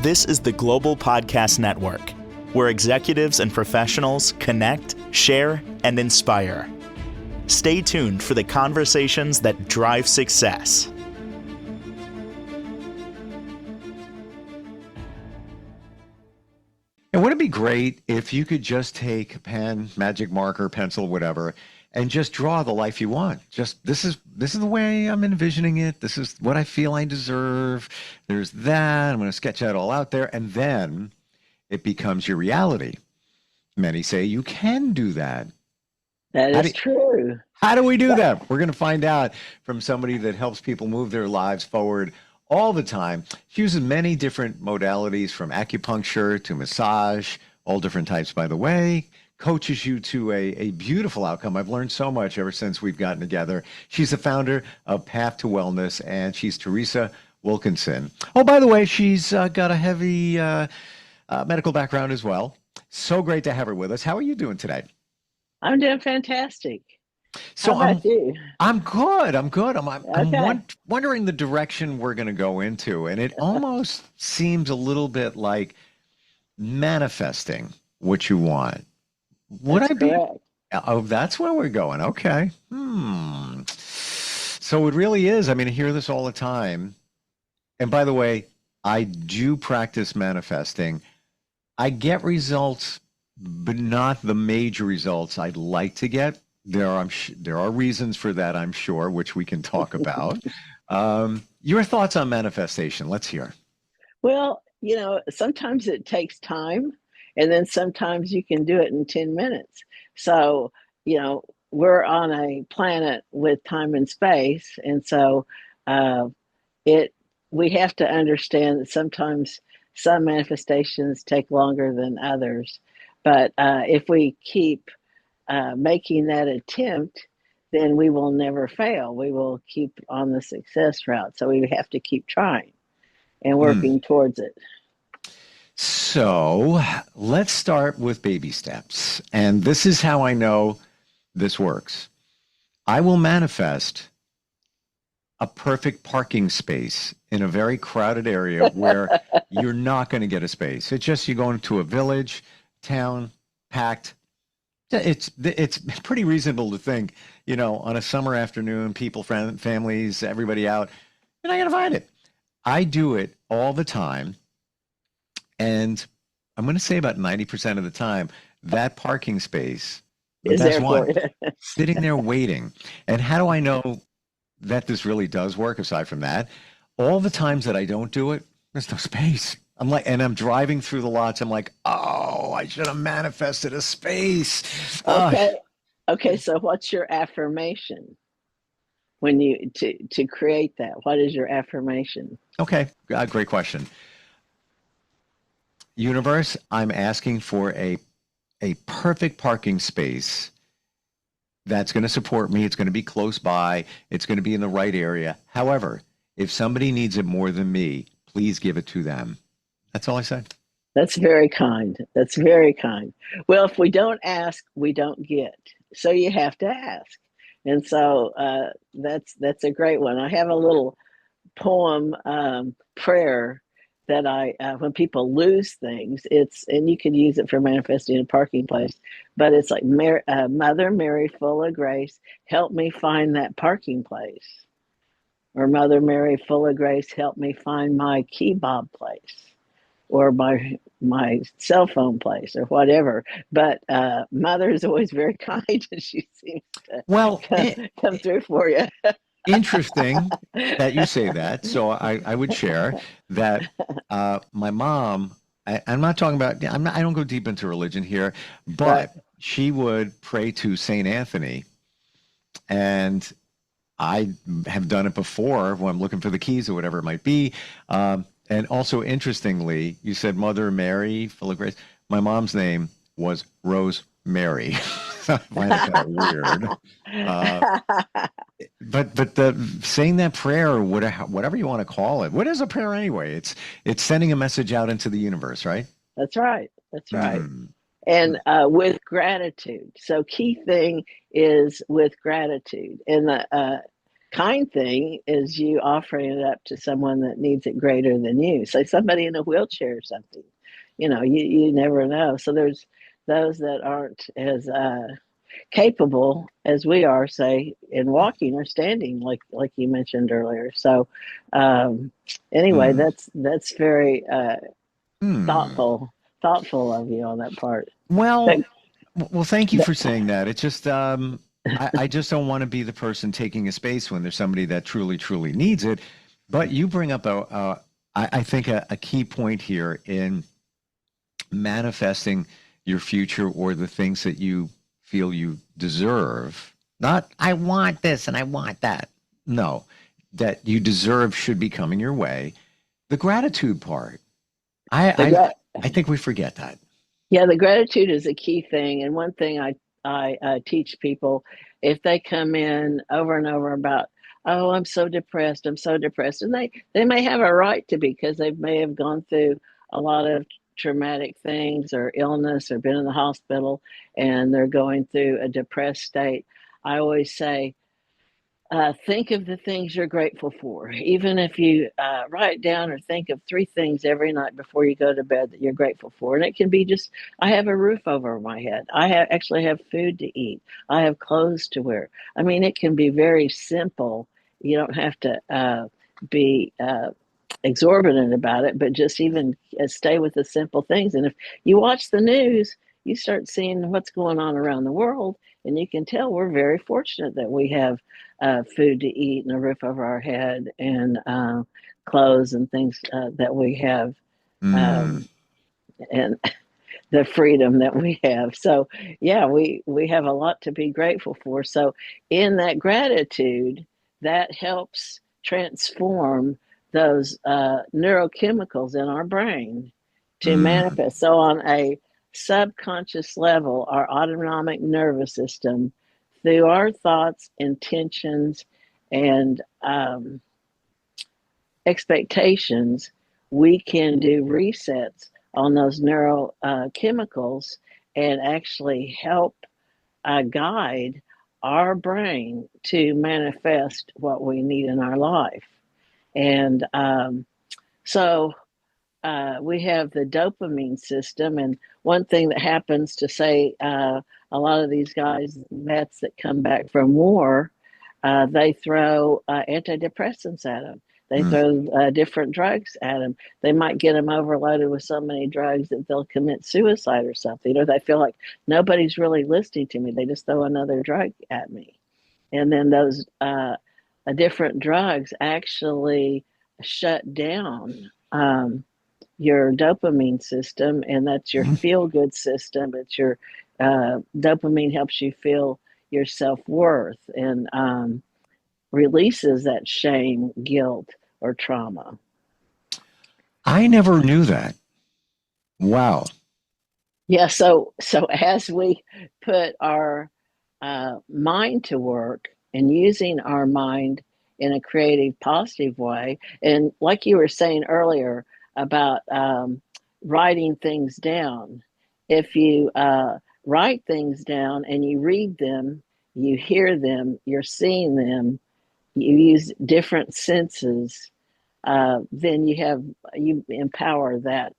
This is the Global Podcast Network, where executives and professionals connect, share, and inspire. Stay tuned for the conversations that drive success. And wouldn't it be great if you could just take a pen, magic marker, pencil, whatever, and just draw the life you want? Just this is the way I'm envisioning it. This is what I feel I deserve. There's that. I'm going to sketch that all out there, and then it becomes your reality. Many say you can do that. That is true. How do we do that? We're going to find out from somebody that helps people move their lives forward all the time. She uses many different modalities, from acupuncture to massage, all different types, by the way. Coaches you to a beautiful outcome. I've learned so much ever since we've gotten together. She's the founder of Path to Wellness, and she's Teresa Wilkinson. Oh, by the way, she's got a heavy medical background as well. So great to have her with us. How are you doing today? I'm doing fantastic. So How about you? I'm good. I'm Okay. wondering the direction we're going to go into, and it almost seems a little bit like manifesting what you want. Would That's I be? correct. Oh, that's where we're going. Okay. So it really is. I mean, I hear this all the time. And by the way, I do practice manifesting. I get results, but not the major results I'd like to get. There are reasons for that, I'm sure, which we can talk about. Your thoughts on manifestation? Let's hear. Well, sometimes it takes time, and then sometimes you can do it in 10 minutes. So, we're on a planet with time and space, and so we have to understand that sometimes some manifestations take longer than others. But if we keep making that attempt, then we will never fail. We will keep on the success route. So we have to keep trying and working towards it. So let's start with baby steps. And this is how I know this works. I will manifest a perfect parking space in a very crowded area where you're not going to get a space. It's just you go into a village, town, packed. It's pretty reasonable to think, on a summer afternoon, people, families, everybody out, you're not going to find it. I do it all the time. And I'm going to say about 90% of the time, that parking space Is there for you. sitting there waiting. And how do I know that this really does work aside from that? All the times that I don't do it, there's no space. I'm driving through the lots. I'm like, oh, I should have manifested a space. Okay. So what's your affirmation when you to create that? What is your affirmation? Okay. Great question. Universe, I'm asking for a perfect parking space that's going to support me. It's going to be close by. It's going to be in the right area. However, if somebody needs it more than me, please give it to them. That's all I said. That's very kind. That's very kind. Well, if we don't ask, we don't get. So you have to ask. And so that's a great one. I have a little poem prayer that when people lose things, and you can use it for manifesting a parking place, but it's like, Mother Mary, full of grace, help me find that parking place. Or Mother Mary, full of grace, help me find my key bob place, or my cell phone place, or whatever. But Mother is always very kind, and she seems to come through for you. Interesting that you say that. So I would share that my mom, I'm not talking about, I don't go deep into religion here, but Right. she would pray to Saint Anthony. And I have done it before when I'm looking for the keys or whatever it might be. And also, interestingly, you said Mother Mary, full of grace. My mom's name was Rose Mary. I find that kind of weird. But saying that prayer, or whatever you want to call it, what is a prayer anyway? It's sending a message out into the universe, right? That's right. That's right. And with gratitude. So key thing is with gratitude. And kind thing is you offering it up to someone that needs it greater than you. So somebody in a wheelchair or something, you never know. So there's those that aren't as capable as we are, say, in walking or standing, like you mentioned earlier. So um, anyway, Hmm. that's very Hmm. thoughtful of you on that part. But, Well, well, thank you but for saying that. It's just, I just don't want to be the person taking a space when there's somebody that truly, truly needs it. But you bring up I think a key point here in manifesting your future or the things that you feel you deserve. Not, I want this and I want that. No, that you deserve should be coming your way. The gratitude part, I, the I, gra- I think we forget that. yeah, the gratitude is a key thing, and one thing I teach people if they come in over and over about, oh, I'm so depressed, and they may have a right to be because they may have gone through a lot of traumatic things or illness or been in the hospital, and they're going through a depressed state. I always say, think of the things you're grateful for. Even if you write down or think of three things every night before you go to bed that you're grateful for. And it can be just, I have a roof over my head. Actually have food to eat. I have clothes to wear. I mean, it can be very simple. You don't have to be exorbitant about it, but just even stay with the simple things. And if you watch the news, you start seeing what's going on around the world, and you can tell we're very fortunate that we have food to eat and a roof over our head and clothes and things that we have, Mm. um, and the freedom that we have. So, yeah, we have a lot to be grateful for. So, in that gratitude, that helps transform those neurochemicals in our brain to Mm. manifest. So, on a subconscious level, our autonomic nervous system, through our thoughts, intentions, and expectations, we can do resets on those neurochemicals and actually help guide our brain to manifest what we need in our life. And so we have the dopamine system. And one thing that happens to say a lot of these guys, vets that come back from war, they throw antidepressants at them. They Mm. throw different drugs at them. They might get them overloaded with so many drugs that they'll commit suicide or something. Or they feel like nobody's really listening to me. They just throw another drug at me. And then those different drugs actually shut down your dopamine system, and that's your Mm. feel good system. It's your dopamine helps you feel your self worth and releases that shame, guilt, or trauma. I never knew that. Wow. Yeah, so as we put our mind to work and using our mind in a creative, positive way, and like you were saying earlier about writing things down, if you write things down and you read them, you hear them, you're seeing them, you use different senses, then you empower that.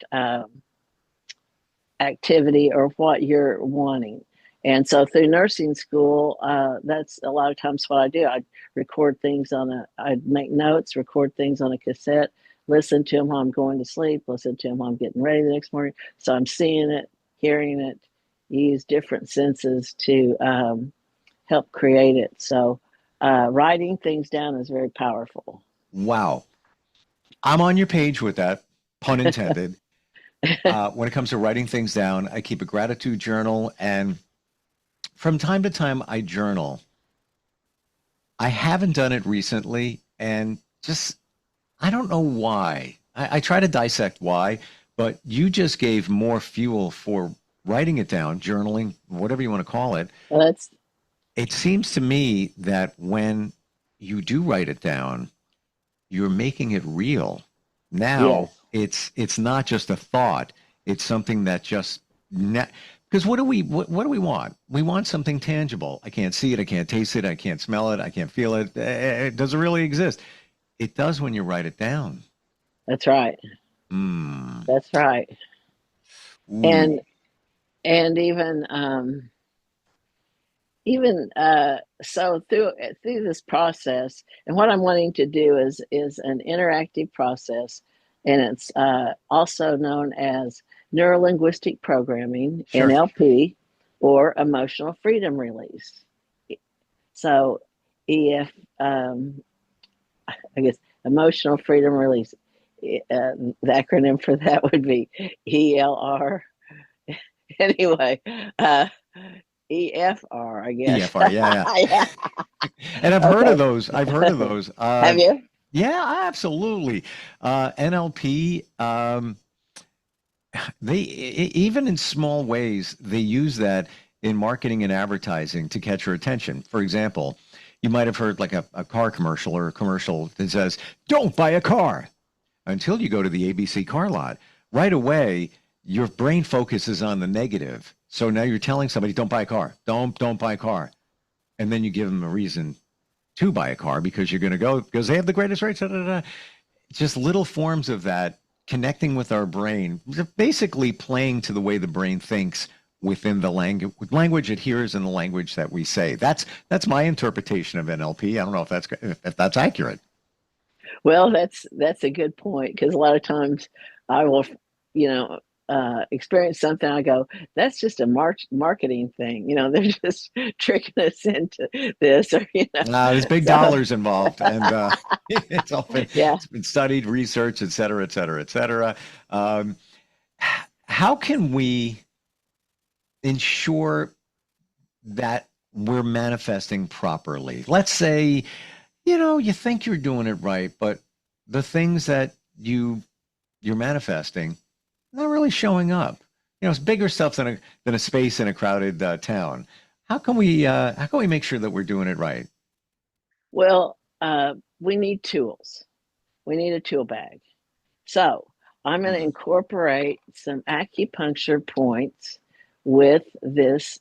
Activity or what you're wanting. And so through nursing school, that's a lot of times what I do. I record things I'd make notes, record things on a cassette, listen to them while I'm going to sleep, listen to them while I'm getting ready the next morning. So I'm seeing it, hearing it, use different senses to help create it. So writing things down is very powerful. Wow. I'm on your page with that, pun intended. When it comes to writing things down, I keep a gratitude journal, and from time to time, I journal. I haven't done it recently, and just I don't know why. I try to dissect why, but you just gave more fuel for writing it down, journaling, whatever you want to call it. Well, that's It seems to me that when you do write it down, you're making it real. Now yes. it's not just a thought. It's something that just Because what do we want? We want something tangible. I can't see it. I can't taste it. I can't smell it. I can't feel it. Does it really exist? It does when you write it down. That's right. Mm. That's right. Ooh. And even so through this process, and what I'm wanting to do is an interactive process, and it's also known as neurolinguistic programming, Sure. NLP, or emotional freedom release. So EF, I guess emotional freedom release. The acronym for that would be ELR. Anyway, EFR, I guess. EFR. Yeah, yeah. Yeah. And I've heard of Okay. those. I've heard of those. Have you? Yeah, absolutely. NLP. Even in small ways, they use that in marketing and advertising to catch your attention. For example, you might have heard like a car commercial or a commercial that says, "Don't buy a car," until you go to the ABC car lot. Right away, your brain focuses on the negative. So now you're telling somebody, "Don't buy a car. Don't buy a car," and then you give them a reason to buy a car because you're going to go because they have the greatest rates. Da, da, da. Just little forms of that connecting with our brain, basically playing to the way the brain thinks within the language it hears and the language that we say. That's my interpretation of NLP. I don't know if that's accurate. Well, that's a good point, because a lot of times I will, you know, experience something. I go, that's just a marketing thing. They're just tricking us into this, or There's big So dollars involved, and yeah. it's been studied, researched, et cetera, et cetera, et cetera. Um, how can we ensure that we're manifesting properly? Let's say, you think you're doing it right, but the things that you're manifesting not really showing up. It's bigger stuff than a space in a crowded town. How can we make sure that we're doing it right? Well, we need tools. We need a tool bag. So I'm going to Mm, incorporate some acupuncture points with this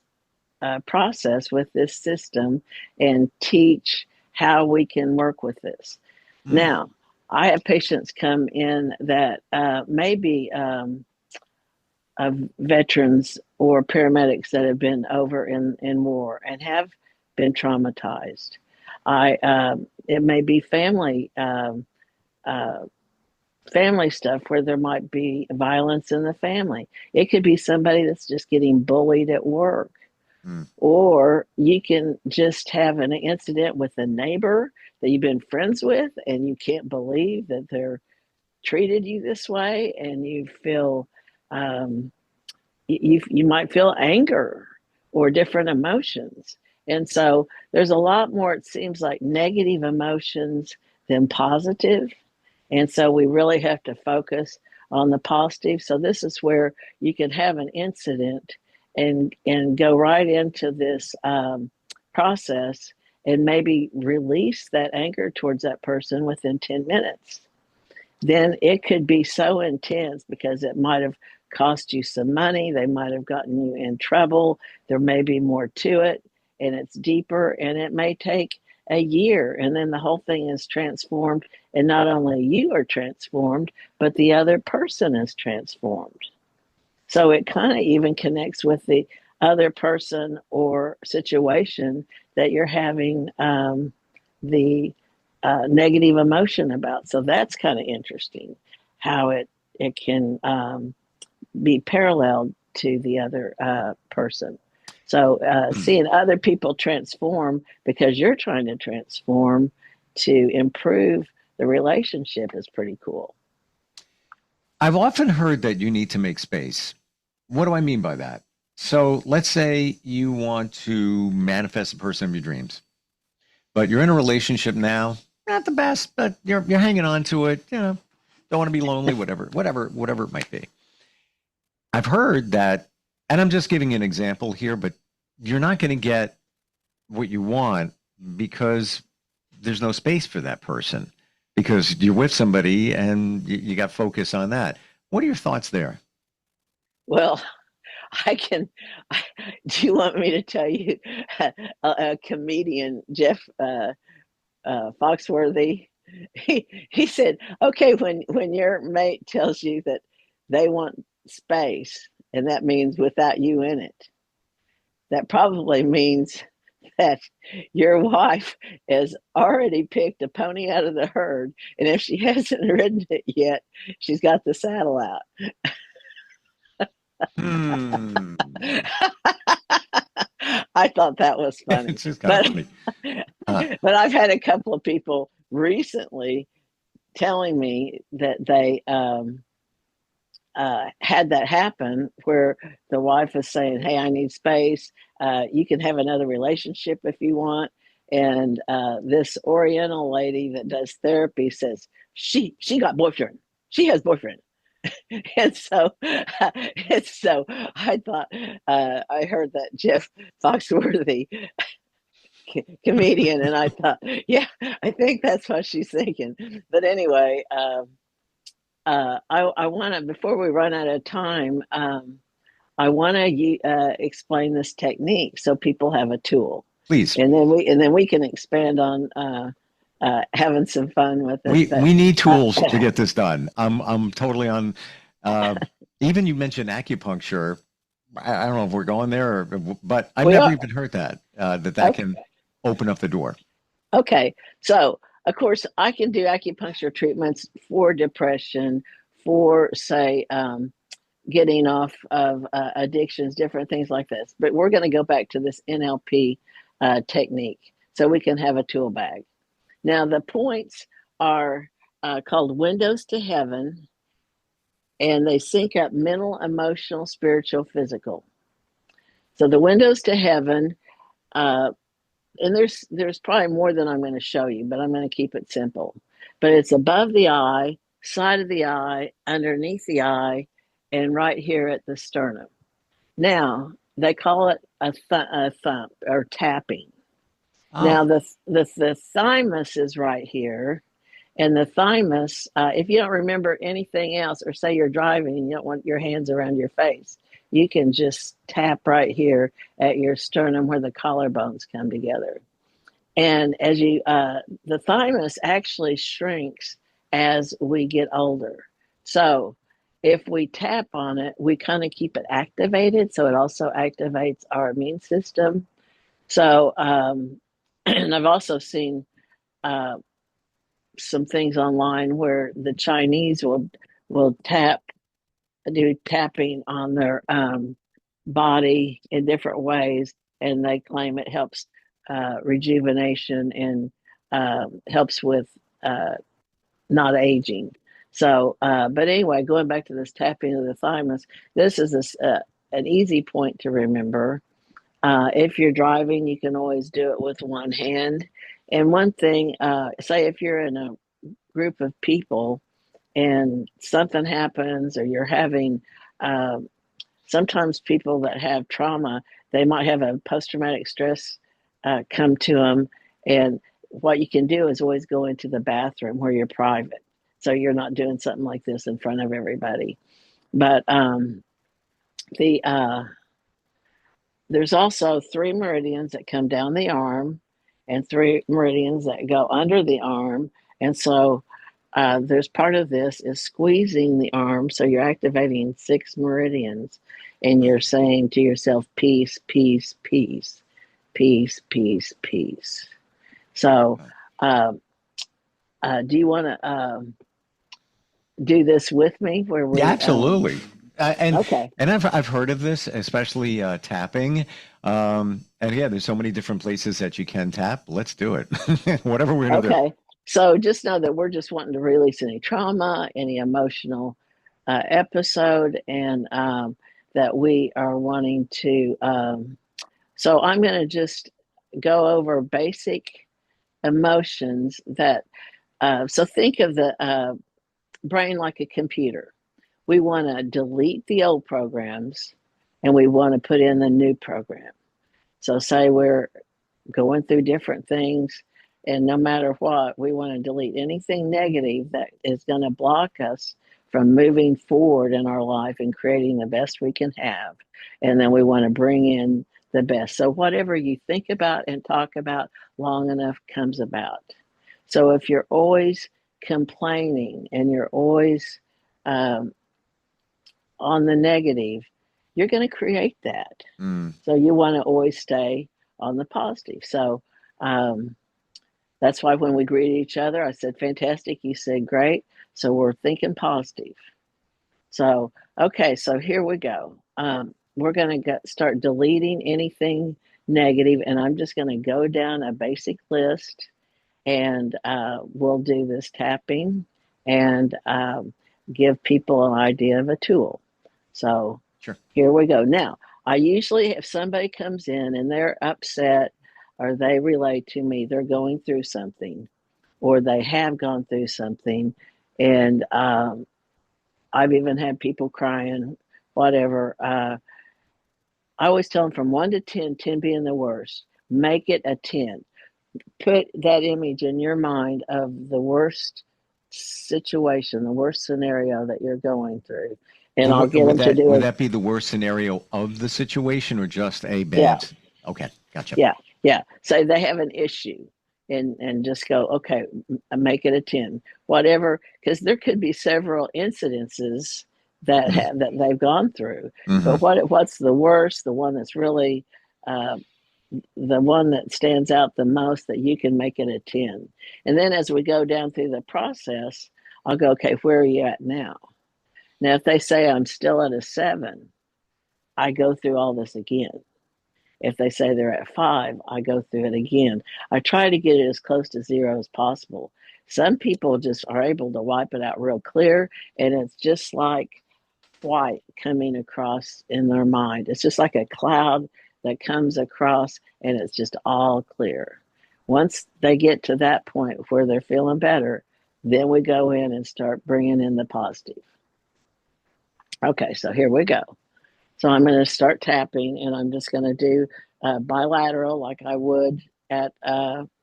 process, with this system, and teach how we can work with this. mm, Now, I have patients come in that may be of veterans or paramedics that have been over in war and have been traumatized. It may be uh, family stuff where there might be violence in the family. It could be somebody that's just getting bullied at work, mm, or you can just have an incident with a neighbor that you've been friends with and you can't believe that they're treated you this way, and you feel um, you might feel anger or different emotions. And so there's a lot more, it seems like, negative emotions than positive. And so we really have to focus on the positive. So this is where you can have an incident and go right into this process and maybe release that anger towards that person within 10 minutes. Then it could be so intense because it might have cost you some money. They might have gotten you in trouble. There may be more to it, and it's deeper, and it may take a year. And then the whole thing is transformed. And not only you are transformed, but the other person is transformed. So it kind of even connects with the other person or situation that you're having the negative emotion about. So that's kind of interesting how it can be paralleled to the other person. So mm. seeing other people transform because you're trying to transform to improve the relationship is pretty cool. I've often heard that you need to make space. What do I mean by that? So let's say you want to manifest the person of your dreams, but you're in a relationship now, not the best, but you're hanging on to it. Don't want to be lonely, whatever it might be. I've heard that, and I'm just giving an example here, but you're not going to get what you want because there's no space for that person because you're with somebody and you got focus on that. What are your thoughts there? Well, I can. Do you want me to tell you a comedian, Jeff Foxworthy? He said, "Okay, when your mate tells you that they want space, and that means without you in it, that probably means that your wife has already picked a pony out of the herd, and if she hasn't ridden it yet, she's got the saddle out." Hmm. I thought that was funny, It's just kind of but funny. Huh. but I've had a couple of people recently telling me that they had that happen where the wife is saying, "Hey, I need space. You can have another relationship if you want." And this Oriental lady that does therapy says she got boyfriend. She has boyfriend. And so, I thought I heard that Jeff Foxworthy comedian, and I thought, yeah, I think that's what she's thinking. But anyway, I want to, before we run out of time, I want to explain this technique so people have a tool, Please. and then we can expand on having some fun with it. We need tools to get this done. I'm totally on. Even you mentioned acupuncture. I don't know if we're going there, but I've never even heard that that can open up the door. Okay, so of course I can do acupuncture treatments for depression, for say getting off of addictions, different things like this. But we're going to go back to this NLP technique so we can have a tool bag. Now the points are called windows to heaven, and they sync up mental, emotional, spiritual, physical. So the windows to heaven, and there's probably more than I'm going to show you, but I'm going to keep it simple. But it's above the eye, side of the eye, underneath the eye, and right here at the sternum. Now they call it a thump or tapping. Oh. Now the thymus is right here. And the thymus, if you don't remember anything else, or say you're driving and you don't want your hands around your face, you can just tap right here at your sternum where the collarbones come together. And as the thymus actually shrinks as we get older. So if we tap on it, we kind of keep it activated. So it also activates our immune system. So, and I've also seen some things online where the Chinese will do tapping on their body in different ways, and they claim it helps rejuvenation and helps with not aging. So, but anyway, going back to this tapping of the thymus, this is an easy point to remember. If you're driving, you can always do it with one hand. And one thing, say if you're in a group of people and something happens, or you're having, sometimes people that have trauma, they might have a post-traumatic stress come to them. And what you can do is always go into the bathroom where you're private. So you're not doing something like this in front of everybody. But there's also 3 meridians that come down the arm and 3 meridians that go under the arm. And so there's part of this is squeezing the arm. So you're activating 6 meridians, and you're saying to yourself, peace, peace, peace, peace, peace, peace. So do you want to do this with me? Where we, Yeah, absolutely. Okay. And I've heard of this, especially tapping. And yeah, there's so many different places that you can tap. Let's do it. Whatever we're gonna do. Okay. So just know that we're just wanting to release any trauma, any emotional episode, and that we are wanting to. So I'm going to just go over basic emotions that. So think of the brain like a computer. We want to delete the old programs, and we want to put in the new program. So say we're going through different things, and no matter what, we want to delete anything negative that is going to block us from moving forward in our life and creating the best we can have. And then we want to bring in the best. So whatever you think about and talk about long enough comes about. So if you're always complaining and you're always um, on the negative, you're going to create that. So you want to always stay on the positive. So that's why when we greeted each other, I said, fantastic. You said, great. So we're thinking positive. So, okay, so here we go. We're going to start deleting anything negative, and I'm just going to go down a basic list, and we'll do this tapping and give people an idea of a tool. So Sure. Here we go. Now, I usually, if somebody comes in and they're upset or they relate to me, they're going through something or they have gone through something, and I've even had people crying, whatever. I always tell them from 1 to 10, 10 being the worst, make it a 10. Put that image in your mind of the worst situation, the worst scenario that you're going through. And I'll get them to do it. Would that be the worst scenario of the situation or just a bad? Yeah. Okay, gotcha. Yeah. So they have an issue and just go, okay, make it a 10, whatever, because there could be several incidences that that they've gone through. But what's the worst, the one that's really the one that stands out the most that you can make it a 10. And then as we go down through the process, I'll go, okay, where are you at now? Now, if they say I'm still at a 7, I go through all this again. If they say they're at 5, I go through it again. I try to get it as close to 0 as possible. Some people just are able to wipe it out real clear, and it's just like white coming across in their mind. It's just like a cloud that comes across, and it's just all clear. Once they get to that point where they're feeling better, then we go in and start bringing in the positive. Okay, so here we go. So I'm going to start tapping, and I'm just going to do bilateral like I would at,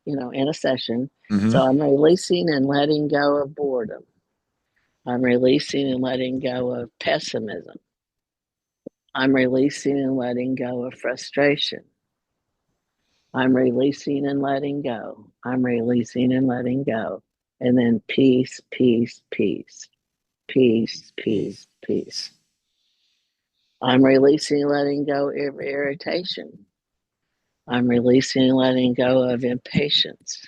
in a session. So I'm releasing and letting go of boredom. I'm releasing and letting go of pessimism. I'm releasing and letting go of frustration. I'm releasing and letting go. I'm releasing and letting go. And then peace, peace, peace, peace, peace, peace. I'm releasing and letting go of irritation. I'm releasing and letting go of impatience.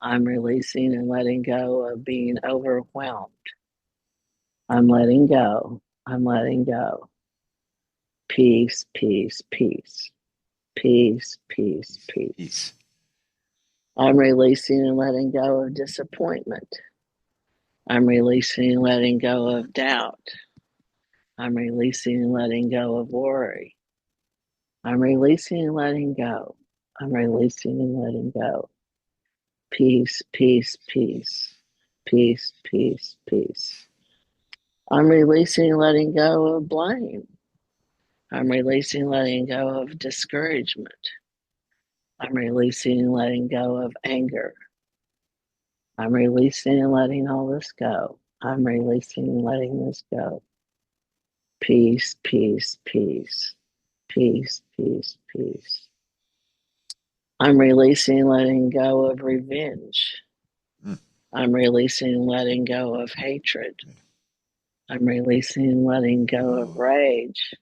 I'm releasing and letting go of being overwhelmed. I'm letting go. I'm letting go. Peace, peace, peace. Peace, peace, peace. I'm releasing and letting go of disappointment. I'm releasing and letting go of doubt. I'm releasing and letting go of worry. I'm releasing and letting go. I'm releasing and letting go. Peace, peace, peace. Peace, peace, peace. I'm releasing and letting go of blame. I'm releasing and letting go of discouragement. I'm releasing and letting go of anger. I'm releasing and letting all this go. I'm releasing and letting this go. Peace, peace, peace. Peace, peace, peace. I'm releasing and letting go of revenge. I'm releasing and letting go of hatred. I'm releasing and letting go of rage.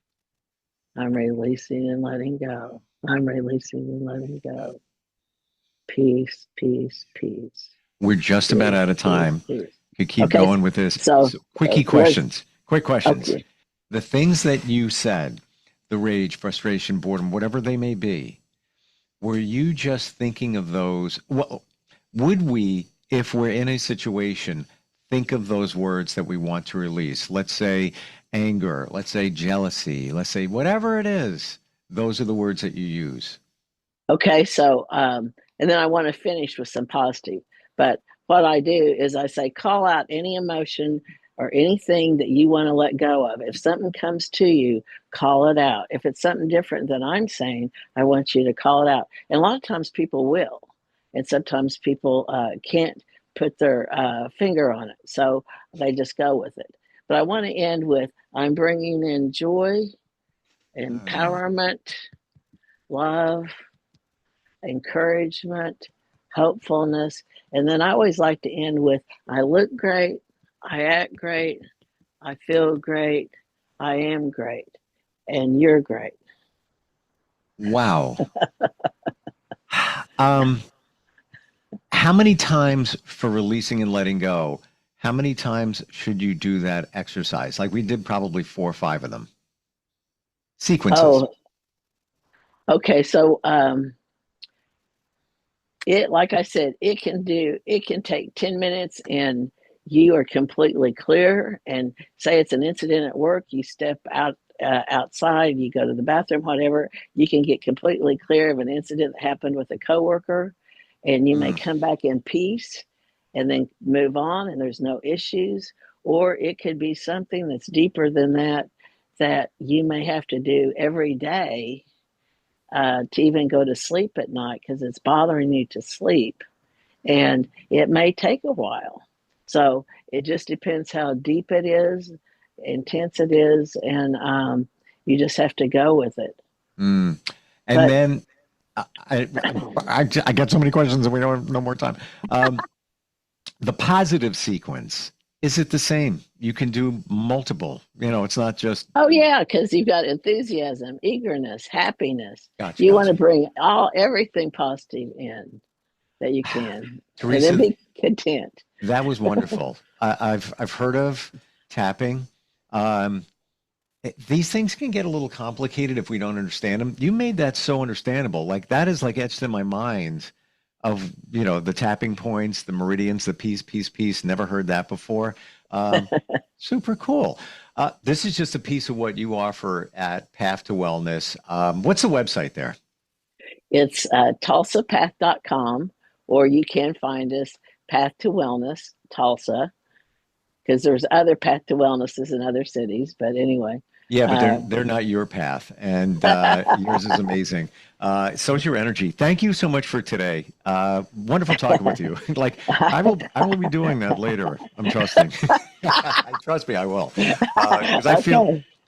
I'm releasing and letting go. I'm releasing and letting go. Peace, peace, peace. We're just about out of time. Could keep Okay, going with this. So quick questions. Okay. The things that you said, the rage, frustration, boredom, whatever they may be, were you just thinking of those? Well, would we, if we're in a situation, think of those words that we want to release? Let's say anger, let's say jealousy, let's say whatever it is. Those are the words that you use. Okay, so and then I want to finish with some positive. But what I do is I say, call out any emotion or anything that you want to let go of. If something comes to you, call it out. If it's something different than I'm saying, I want you to call it out. And a lot of times people will. And sometimes people can't put their finger on it. So they just go with it. But I want to end with I'm bringing in joy, empowerment, love, encouragement, hopefulness. And then I always like to end with I look great, I act great, I feel great, I am great, and you're great. Wow. How many times for releasing and letting go, how many times should you do that exercise? Like we did probably 4 or 5 of them. Sequences. Oh, okay. So it, like I said, it can take 10 minutes and you are completely clear. And say it's an incident at work, you step outside, you go to the bathroom, whatever, you can get completely clear of an incident that happened with a coworker, and you may come back in peace and then move on and there's no issues. Or it could be something that's deeper than that you may have to do every day to even go to sleep at night because it's bothering you to sleep. And it may take a while. So it just depends how deep it is, intense it is, and you just have to go with it. And then I got so many questions and we don't have no more time. The positive sequence, is it the same? You can do multiple, it's not just. Oh yeah, because you've got enthusiasm, eagerness, happiness. Gotcha, you want to bring everything positive in that you can, Teresa, and then be content. That was wonderful. I've heard of tapping. These things can get a little complicated if we don't understand them. You made that so understandable. Like that is like etched in my mind of, the tapping points, the meridians, the piece. Never heard that before. Super cool. This is just a piece of what you offer at Path to Wellness. What's the website there? It's tulsapath.com, or you can find us Path to Wellness, Tulsa, because there's other Path to Wellnesses in other cities. But anyway. Yeah, but they're not your path, and yours is amazing. So is your energy. Thank you so much for today. Wonderful talking with you. Like I will be doing that later. I'm trusting. Trust me, I will. Because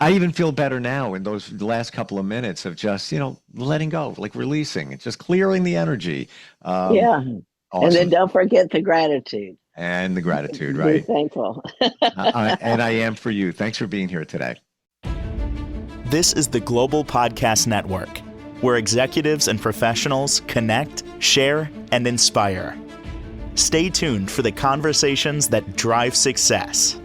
I even feel better now in those last couple of minutes of just letting go, like releasing, just clearing the energy. Awesome. And then don't forget the gratitude. And the gratitude, right? Be thankful. And I am for you. Thanks for being here today. This is the Global Podcast Network, where executives and professionals connect, share, and inspire. Stay tuned for the conversations that drive success.